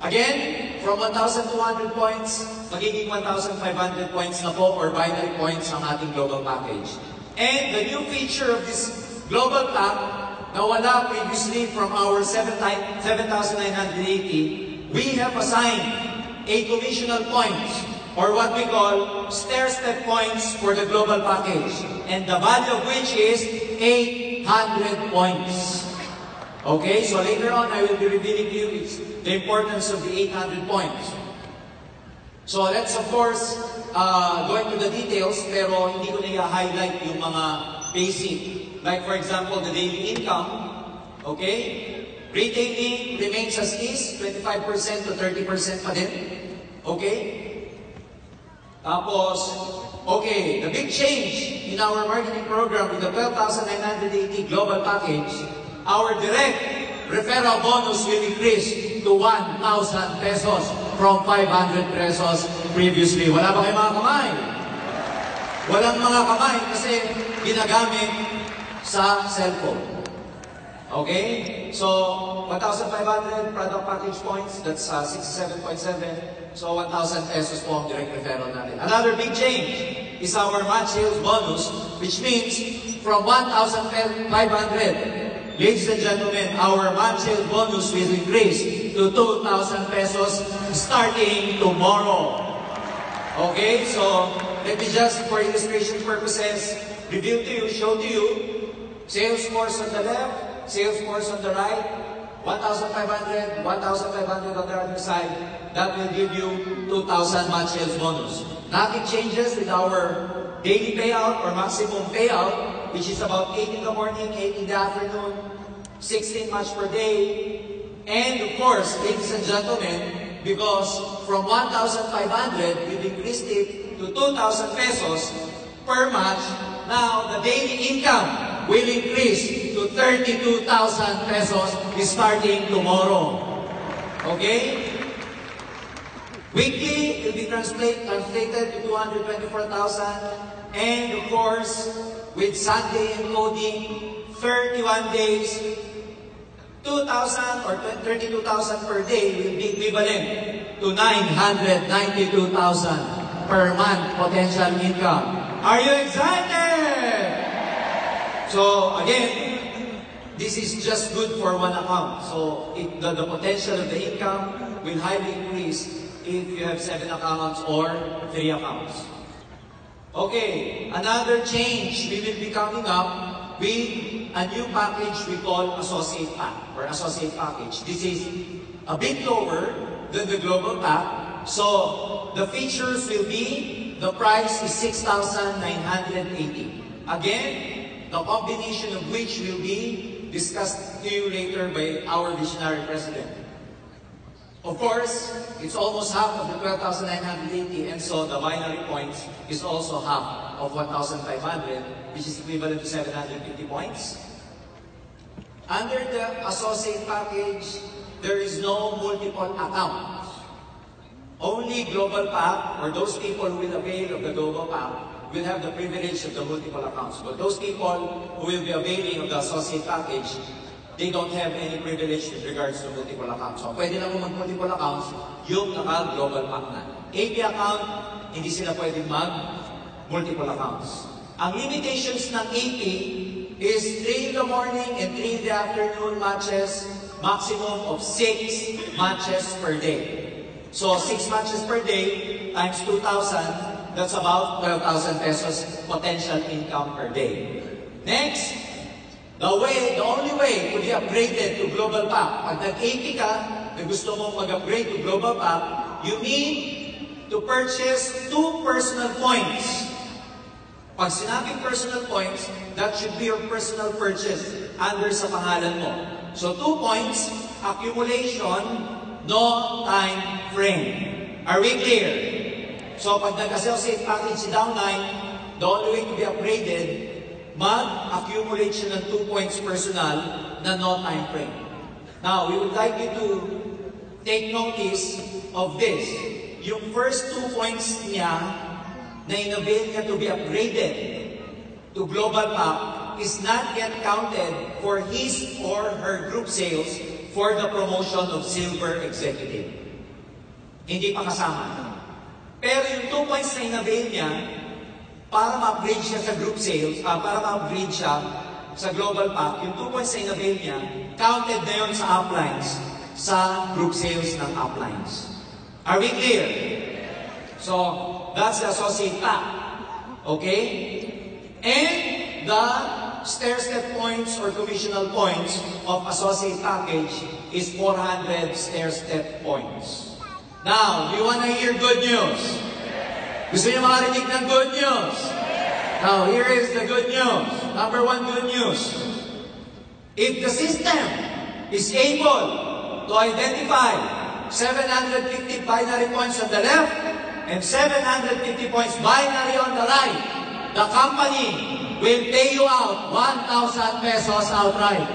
Again, from 1,200 points, magiging 1,500 points na po or binary points ang ating global package. And the new feature of this global pack na wala previously from our 7,980, we have assigned a conditional points or what we call stair-step points for the global package. And the value of which is 800 points. Okay, so later on I will be revealing to you the importance of the 800 points. So let's of course go into the details, pero hindi ko na i-highlight yung mga basic. Like for example, the daily income. Okay, retailing remains as is, 25% to 30% pa din. Okay? Tapos, okay, the big change in our marketing program with the 12,980 global package, our direct referral bonus will increase to 1,000 pesos from 500 pesos previously. Wala ba kayo mga kamay? Walang mga kamay kasi ginagamit sa cellphone. Okay? So, 1,500 product package points, that's 67.7. So, 1,000 pesos po ang direct referral natin. Another big change is our match sales bonus, which means from 1,500, ladies and gentlemen, our match sales bonus will increase to 2,000 pesos starting tomorrow. Okay? So, let me just, for illustration purposes, reveal to you, show to you, sales force on the left, sales force on the right, 1,500, 1,500 on the other side. That will give you 2,000 match sales bonus. Nothing changes with our daily payout or maximum payout, which is about 8 in the morning, 8 in the afternoon, 16 match per day. And of course, ladies and gentlemen, because from 1,500, we've increased it to 2,000 pesos per match, now the daily income will increase to 32,000 pesos starting tomorrow. Okay? Weekly will be translated to 224,000. And of course, with Sunday encoding, 31 days, 2,000 or 32,000 per day will be equivalent to 992,000 per month potential income. Are you excited? So again, this is just good for one account. So the potential of the income will highly increase if you have 7 accounts or 3 accounts. Okay, another change we will be coming up with a new package we call Associate Pack or Associate Package. This is a bit lower than the Global Pack. So the features will be, the price is 6,980. Again, the combination of which will be discussed to you later by our visionary president. Of course, it's almost half of the 12,980, and so the binary points is also half of 1,500, which is equivalent to 750 points. Under the associate package, there is no multiple accounts. Only global pack, or those people who will avail of the global pack, will have the privilege of the multiple accounts. But those people who will be availing of the associate package, they don't have any privilege with regards to multiple accounts. So, pwede lang mag-multiple accounts yung naka-global pack na. AP account, hindi sila pwedeng mag-multiple accounts. Ang limitations ng AP is 3 in the morning and 3 in the afternoon matches, maximum of 6 matches per day. So, 6 matches per day times 2,000, that's about 12,000 pesos potential income per day. Next, the only way to be upgraded to Global Pack, pag nag-AP ka, na gusto mong mag-upgrade to Global Pack, you need to purchase 2 personal points. Pag sinabing personal points, that should be your personal purchase under sa pangalan mo. So 2 points, accumulation, no time frame. Are we clear? So pag nag-associate package si Downline, the only way to be upgraded, mag-accumulate siya ng 2 points personal na no time frame. Now, we would like you to take notice of this. Yung first 2 points niya na inavail niya to be upgraded to Global Pack is not yet counted for his or her group sales for the promotion of Silver Executive. Hindi pa kasama. Pero yung 2 points na in-avail niya, para ma-upgrade siya sa group sales, para ma-upgrade siya sa global pack, yung 2 points na in-avail niya, counted na yun sa uplines, sa group sales ng uplines. Are we clear? So, that's the associate pack. Okay? And the stair-step points or commissional points of associate package is 400 stair-step points. Now, do you want to hear good news? Gusto niyo makarinig ng good news? Now, here is the good news. Number 1 good news. If the system is able to identify 750 binary points on the left and 750 points binary on the right, the company will pay you out 1,000 pesos outright.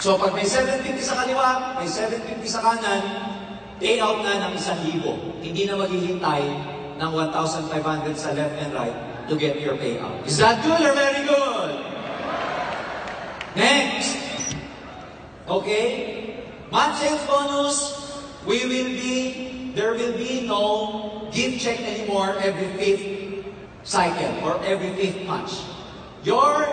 So pag may 750 sa kaliwa, may 750 sa kanan, pay out na ng 1,000. Hindi na maghihintay ng 1,500 sa left and right to get your payout. Is that good or very good? Next. Okay? Month sales bonus, there will be no gift check anymore every 5th cycle or every 5th match. Your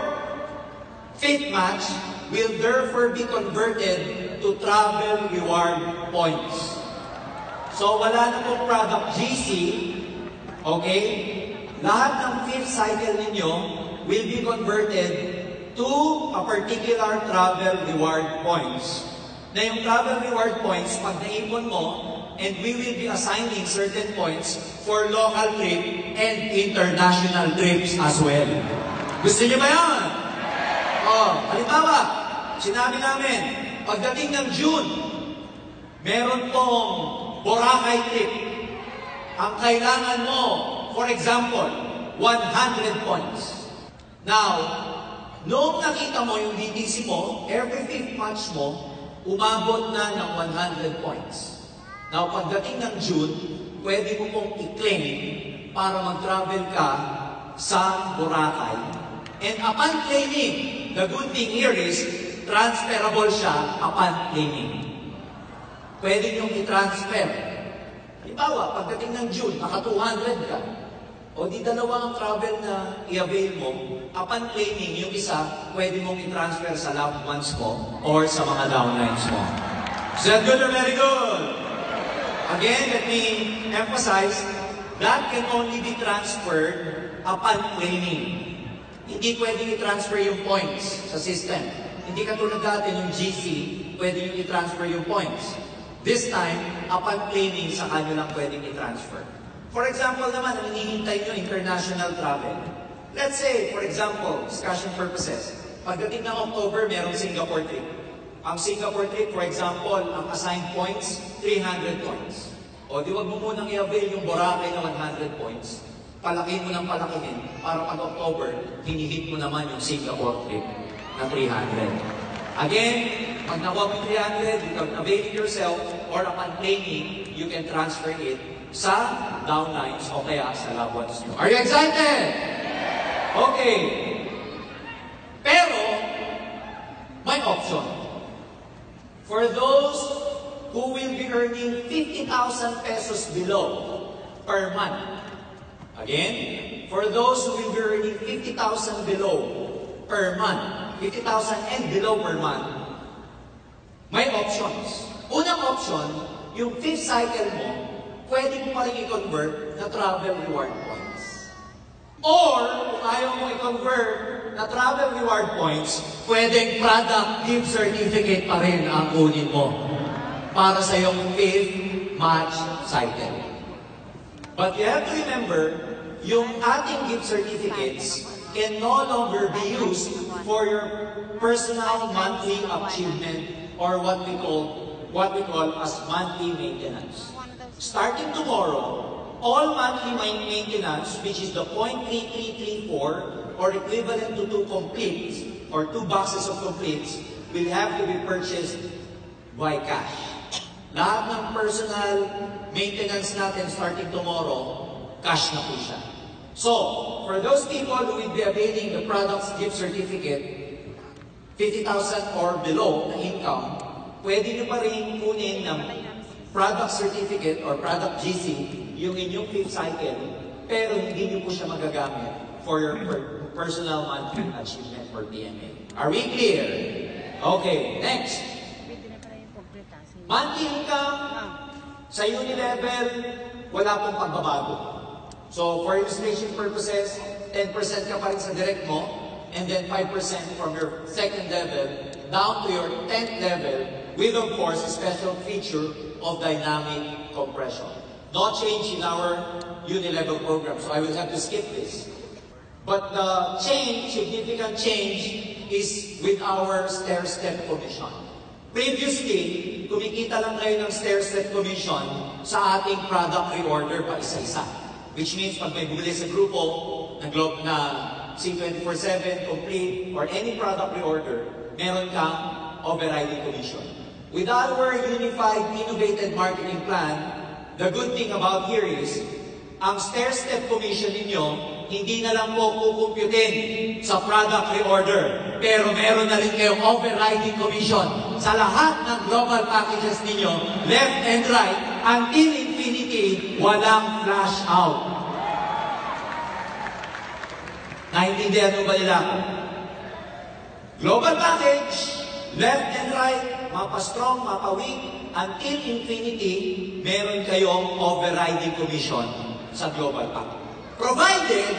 5th match will therefore be converted to travel reward points. So wala na pong product GC, okay? Lahat ng 5th cycle ninyo will be converted to a particular travel reward points. Na yung travel reward points, pag naipon mo, and we will be assigning certain points for local trip and international trips as well. Gusto niyo ba yan? Halimbawa, sinabi namin, pagdating ng June, meron pong Boracay trip. Ang kailangan mo, for example, 100 points. Now, noong nakita mo yung DTC mo, every 5th match mo, umabot na ng 100 points. Now, pagdating ng June, pwede mo pong i-claim para mag-travel ka sa Boracay. And upon claiming, the good thing here is, transferable siya upon claiming. Pwede niyong i-transfer. Halimbawa, pagdating ng June, naka 200 ka. O di dalawa ang travel na i-avail mo. Upon claiming, yung isa, pwede mong i-transfer sa loved ones mo or sa mga downlines mo. Is that good or very good? Again, let me emphasize, that can only be transferred upon claiming. Hindi pwedeng i-transfer yung points sa system. Hindi katulad dati yung GC, pwede yung i-transfer yung points. This time, upon claiming, sa kanyo lang pwedeng i-transfer. For example naman, ang hinihintay nyo, international travel. Let's say, for example, discussion purposes, pagdating ng October, merong Singapore trip. Ang Singapore trip, for example, ang assigned points, 300 points. O di wag mo munang i-avail yung Boracay na 100 points. Palakihin mo ng palakihin para pag October, hinihit mo naman yung Singapore trip na 300. Again, pag nakuha mo 300, you can avail it yourself or upon claiming, you can transfer it sa downlines o kaya sa loved ones nyo. Are you excited? Okay. Pero, may option. For those who will be earning 50,000 pesos below per month, again, for those who will be earning 50,000 below per month, 50,000 and below per month, may options. Unang option, yung 5th cycle mo, pwede mo pa rin i-convert na travel reward points. Or, kung ayaw mo i-convert na travel reward points, pwedeng product gift certificate pa rin ang kunin mo para sa iyong 5th match cycle. But you have to remember, yung ating gift certificates can no longer be used for your personal monthly achievement or what we call as monthly maintenance. Starting tomorrow, all monthly maintenance, which is the 0.3334 or equivalent to 2 completes or 2 boxes of completes, will have to be purchased by cash. Lahat ng personal maintenance natin starting tomorrow, cash na po siya. So, for those people who will be availing the product's gift certificate, 50,000 or below na income, pwede nyo pa rin kunin ng product certificate or product GC, yung inyong 5th cycle, pero hindi nyo po siya magagamit for your personal monthly achievement for PMA. Are we clear? Okay, next. Monthly income, sa uni level, wala pong pagbabago. So, for illustration purposes, 10% ka pa rin sa direct mo, and then 5% from your second level down to your 10th level with, of course, a special feature of dynamic compression. No change in our uni-level program, so I will have to skip this. But the change, significant change, is with our stair-step commission. Previously, kumikita lang kayo ng stair-step commission sa ating product reorder pa isa-isa. Which means, pag may bumili sa grupo na C24/7, Complete, or any product reorder, meron kang overriding commission. With our unified, innovated marketing plan, the good thing about here is, ang stair-step commission ninyo, hindi na lang po kukumputin sa product reorder, pero meron na rin kayong overriding commission sa lahat ng global packages ninyo, left and right, until infinity, walang flash out. Naintindihan mo ba nila? Global package, left and right, mapa-strong, mapa-weak, until infinity, meron kayong overriding commission sa global package. Provided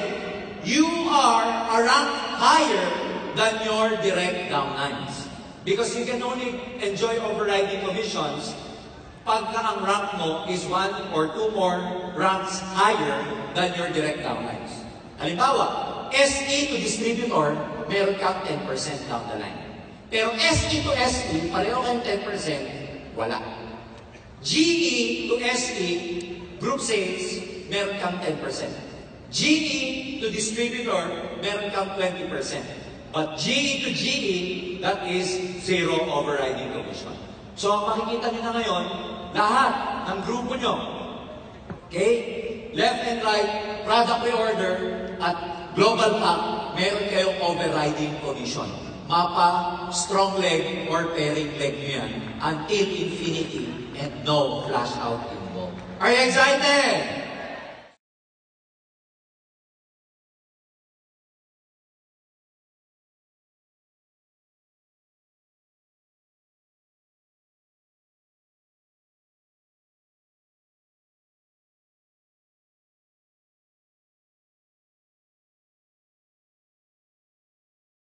you are a rank higher than your direct downlines. Because you can only enjoy overriding commissions pagka ang rank mo is 1 or 2 more ranks higher than your direct downlines. Halimbawa, SE to distributor, meron kang 10% down the line. Pero SE to SE, pareho kang 10%, wala. GE to SE, group sales, meron kang 10%. GE to distributor, meron kang 20%. But GE to GE, that is zero overriding commission. So, makikita nyo na ngayon, lahat ng grupo nyo, okay, left and right, product reorder, at global pack, meron kayong overriding commission. Mapa, strong leg, or pairing leg nyo yan until infinity and no flash out involved. Are you excited?